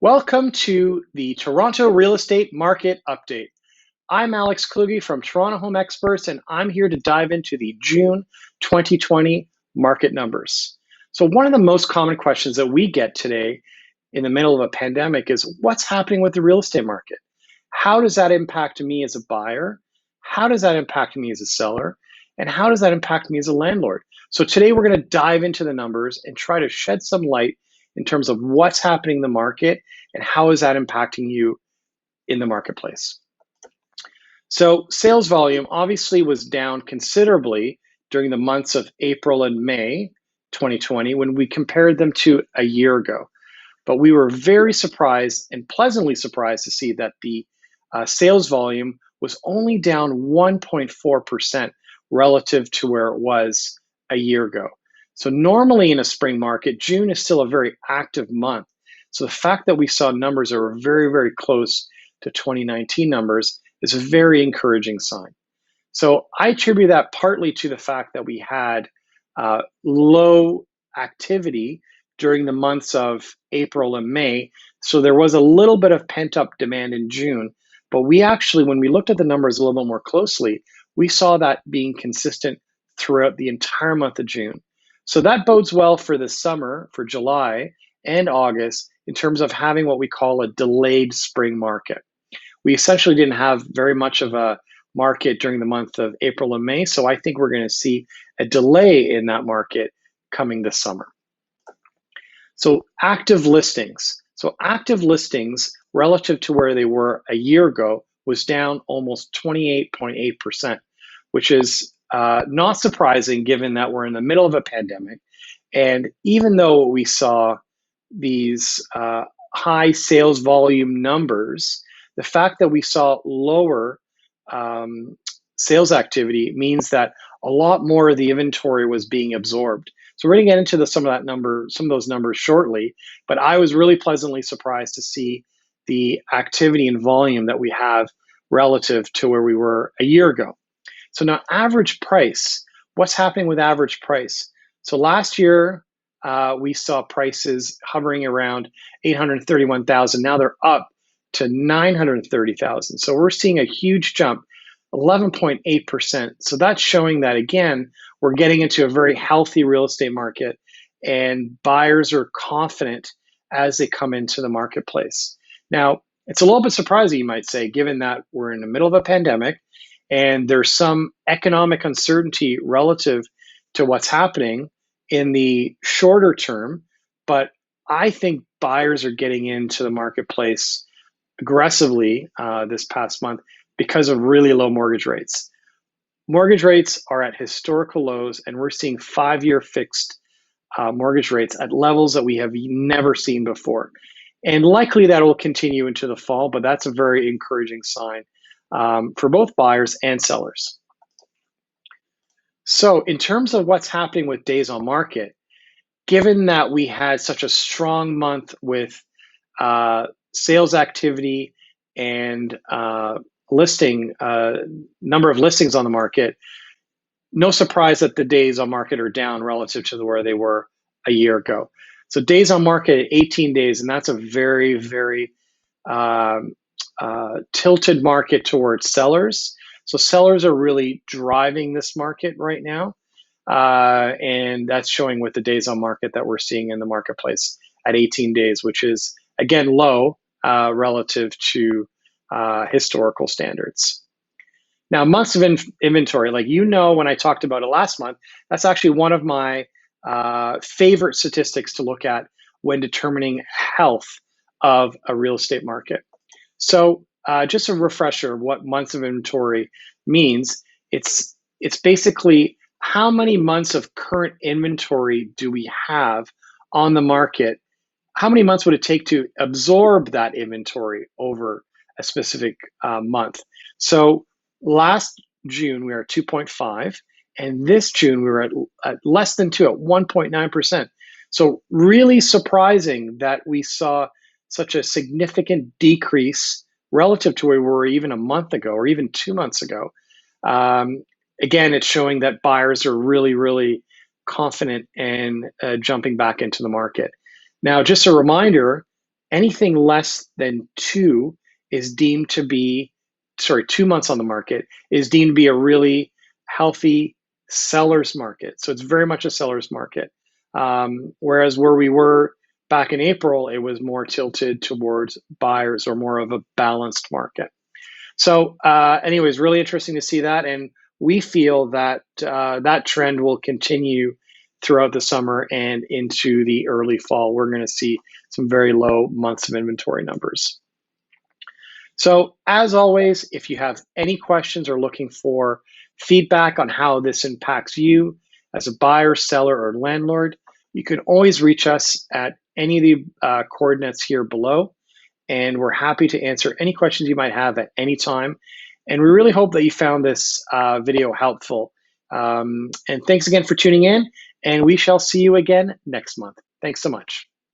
Welcome to the Toronto Real Estate Market Update. I'm Alex Kluge from Toronto Home Experts, and I'm here to dive into the June 2020 market numbers. So, one of the most common questions that we get today in the middle of a pandemic is what's happening with the real estate market? How does that impact me as a buyer? How does that impact me as a seller? And how does that impact me as a landlord? So, today we're going to dive into the numbers and try to shed some light in terms of what's happening in the market and how is that impacting you in the marketplace. So sales volume obviously was down considerably during the months of April and May 2020 when we compared them to a year ago. But we were very surprised and pleasantly surprised to see that the sales volume was only down 1.4% relative to where it was a year ago. So normally in a spring market, June is still a very active month. So the fact that we saw numbers that were very, very close to 2019 numbers is a very encouraging sign. So I attribute that partly to the fact that we had low activity during the months of April and May. So there was a little bit of pent up demand in June. But we actually, when we looked at the numbers a little bit more closely, we saw that being consistent throughout the entire month of June. So that bodes well for the summer, for July and August, in terms of having what we call a delayed spring market. We essentially didn't have very much of a market during the month of April and May. So I think we're going to see a delay in that market coming this summer. So active listings. So active listings relative to where they were a year ago was down almost 28.8%, which is not surprising given that we're in the middle of a pandemic. And even though we saw these high sales volume numbers, the fact that we saw lower sales activity means that a lot more of the inventory was being absorbed. So we're going to get into some of those numbers shortly. But I was really pleasantly surprised to see the activity and volume that we have relative to where we were a year ago. So now average price. What's happening with average price? So last year we saw prices hovering around 831,000. Now they're up to 930,000. So we're seeing a huge jump, 11.8%. So that's showing that, again, we're getting into a very healthy real estate market and buyers are confident as they come into the marketplace. Now, it's a little bit surprising, you might say, given that we're in the middle of a pandemic and there's some economic uncertainty relative to what's happening in the shorter term. But I think buyers are getting into the marketplace aggressively this past month because of really low mortgage rates. Mortgage rates are at historical lows, and we're seeing 5-year fixed mortgage rates at levels that we have never seen before. And likely that will continue into the fall, but that's a very encouraging sign for both buyers and sellers. So in terms of what's happening with days on market, given that we had such a strong month with sales activity and number of listings on the market, no surprise that the days on market are down relative to where they were a year ago. So days on market at 18 days, and that's a very, very tilted market towards sellers. So sellers are really driving this market right now. And that's showing with the days on market that we're seeing in the marketplace at 18 days, which is, again, low relative to historical standards. Now, months of inventory, like when I talked about it last month, that's actually one of my favorite statistics to look at when determining health of a real estate market. So just a refresher of what months of inventory means. It's basically how many months of current inventory do we have on the market? How many months would it take to absorb that inventory over a specific month? So last June, we were at 2.5, and this June, we were at less than 2, at 1.9%. So really surprising that we saw such a significant decrease relative to where we were even a month ago or even 2 months ago. Again, it's showing that buyers are really, really confident in jumping back into the market. Now, just a reminder, Anything less than 2 is deemed to be, sorry, 2 months on the market is deemed to be a really healthy seller's market. So it's very much a seller's market. Whereas where we were back in April, it was more tilted towards buyers or more of a balanced market. So, anyways, really interesting to see that, and we feel that that trend will continue throughout the summer and into the early fall. We're going to see some very low months of inventory numbers. So, as always, if you have any questions or looking for feedback on how this impacts you as a buyer, seller, or landlord, you can always reach us at any of the coordinates here below, and we're happy to answer any questions you might have at any time. And we really hope that you found this video helpful. And thanks again for tuning in, and we shall see you again next month. Thanks so much.